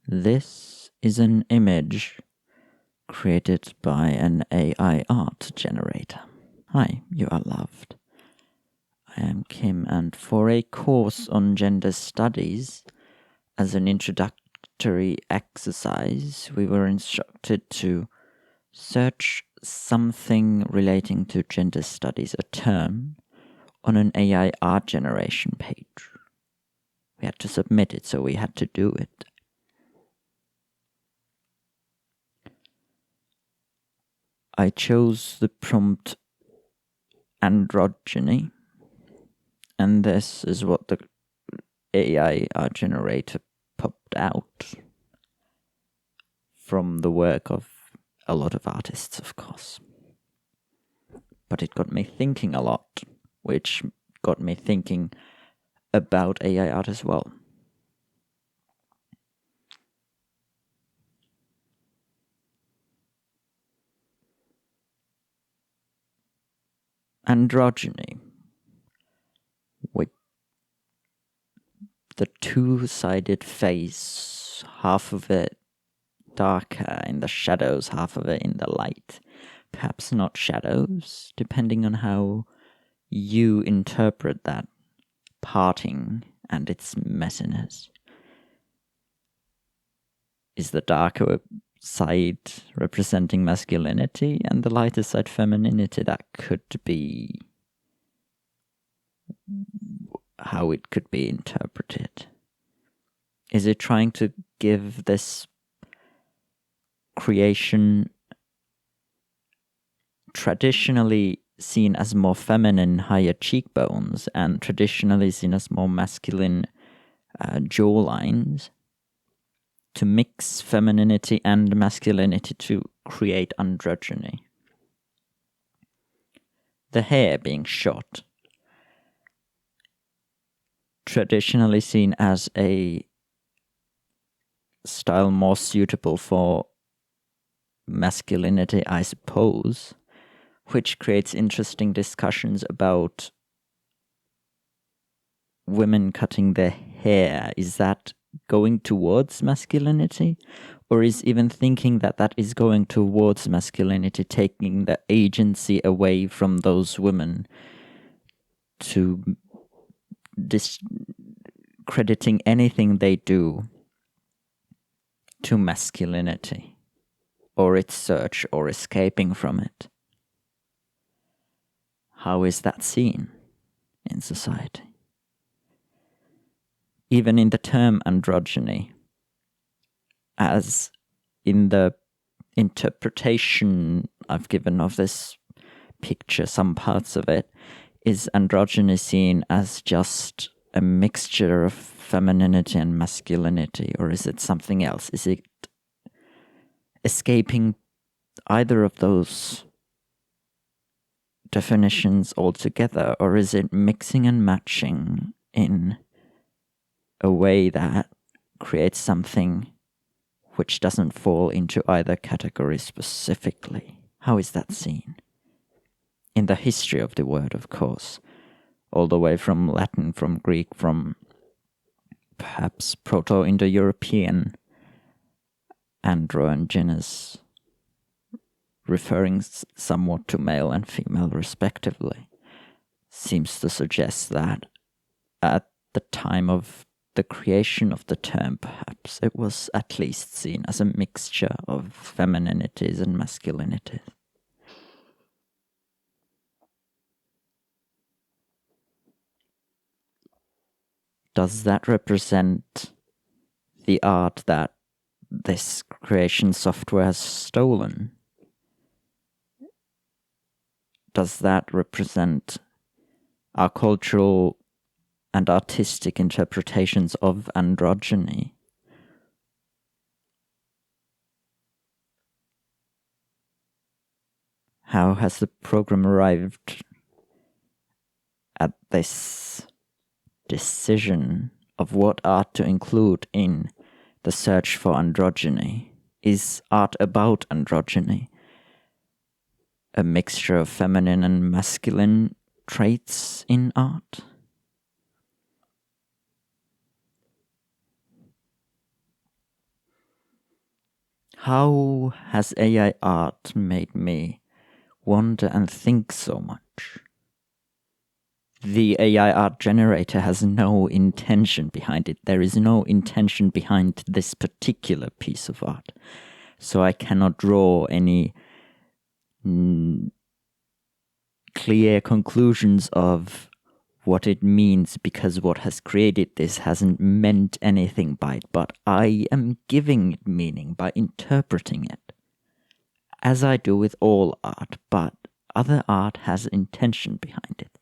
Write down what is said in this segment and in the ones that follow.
This is an image created by an AI art generator. Hi, you are loved. I am Kim, and for a course on gender studies, as an introductory exercise, we were instructed to search something relating to gender studies, a term, on an AI art generation page. We had to submit it, so we had to do it. I chose the prompt androgyny, and this is what the AI art generator popped out from the work of a lot of artists, of course. But it got me thinking a lot, which got me thinking about AI art as well. Androgyny, with the two-sided face, half of it darker in the shadows, half of it in the light. Perhaps not shadows, depending on how you interpret that parting and its messiness. Is the darker side representing masculinity and the lighter side femininity? That could be how it could be interpreted. Is it trying to give this creation traditionally seen as more feminine, higher cheekbones, and traditionally seen as more masculine jawlines, to mix femininity and masculinity to create androgyny? The hair being short, traditionally seen as a style more suitable for masculinity, I suppose, which creates interesting discussions about women cutting their hair. Is that going towards masculinity? Or is even thinking that that is going towards masculinity taking the agency away from those women to discrediting anything they do to masculinity, or its search or escaping from it? How is that seen in society? Even in the term androgyny, as in the interpretation I've given of this picture, some parts of it, is androgyny seen as just a mixture of femininity and masculinity, or is it something else? Is it escaping either of those definitions altogether, or is it mixing and matching in a way that creates something which doesn't fall into either category specifically? How is that seen? In the history of the word, of course, all the way from Latin, from Greek, from perhaps Proto-Indo-European androgynous, referring somewhat to male and female respectively, seems to suggest that at the time of the creation of the term, perhaps it was at least seen as a mixture of femininities and masculinities. Does that represent the art that this creation software has stolen? Does that represent our cultural and artistic interpretations of androgyny? How has the program arrived at this decision of what art to include in the search for androgyny? Is art about androgyny a mixture of feminine and masculine traits in art? how has AI art made me wonder and think so much? The AI art generator has no intention behind it. There is no intention behind this particular piece of art. So I cannot draw any clear conclusions of what it means, because what has created this hasn't meant anything by it, but I am giving it meaning by interpreting it, as I do with all art, but other art has intention behind it.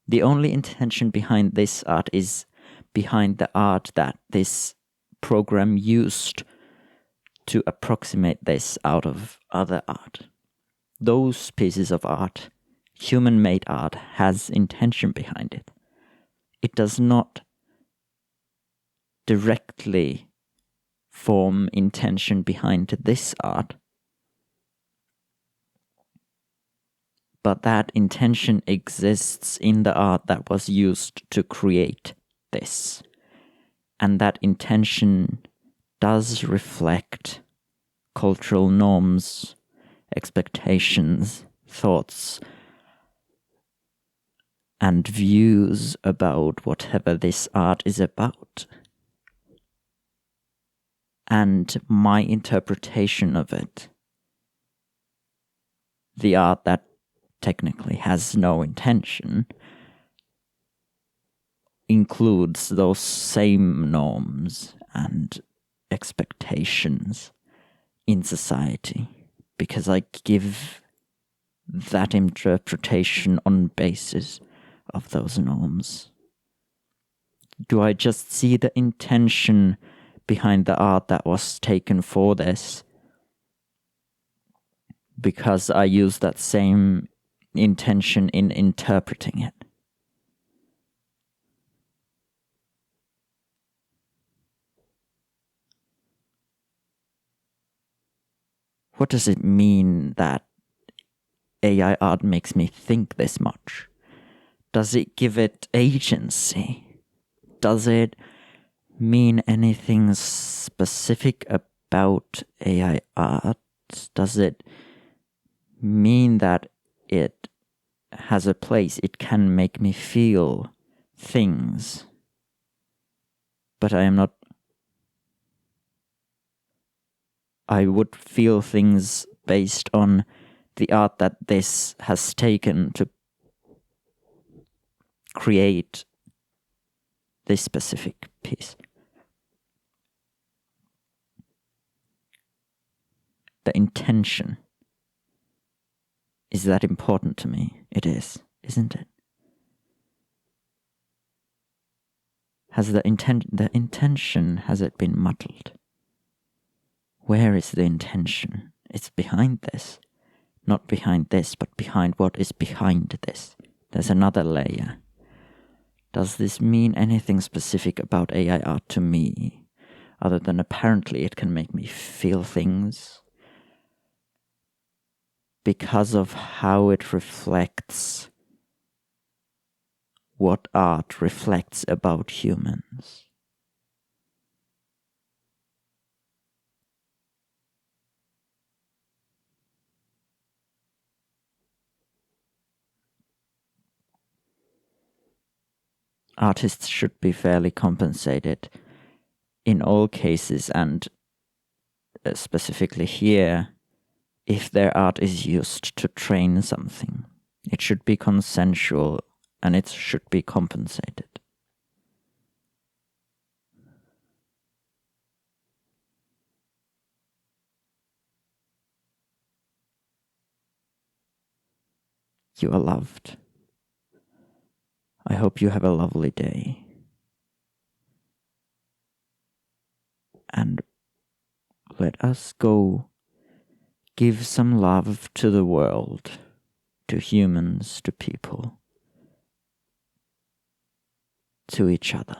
The only intention behind this art is behind the art that this program used to approximate this out of other art. Those pieces of art, human-made art, has intention behind it. It does not directly form intention behind this art, but that intention exists in the art that was used to create this. And that intention does reflect cultural norms, expectations, thoughts, and views about whatever this art is about. And my interpretation of it, the art that technically has no intention, includes those same norms and expectations in society, because I give that interpretation on basis of those norms. Do I just see the intention behind the art that was taken for this because I use that same intention in interpreting it? What does it mean that AI art makes me think this much? Does it give it agency? Does it mean anything specific about AI art? Does it mean that it has a place? It can make me feel things, but I would feel things based on the art that this has taken to create this specific piece. The intention, is that important to me? It is, isn't it? Has the intention, has it been muddled? Where is the intention? It's behind this. Not behind this, but behind what is behind this. There's another layer. Does this mean anything specific about AI art to me, other than apparently it can make me feel things because of how it reflects what art reflects about humans? Artists should be fairly compensated in all cases, and specifically here, if their art is used to train something. It should be consensual and it should be compensated. You are loved. I hope you have a lovely day. And let us go give some love to the world, to humans, to people, to each other.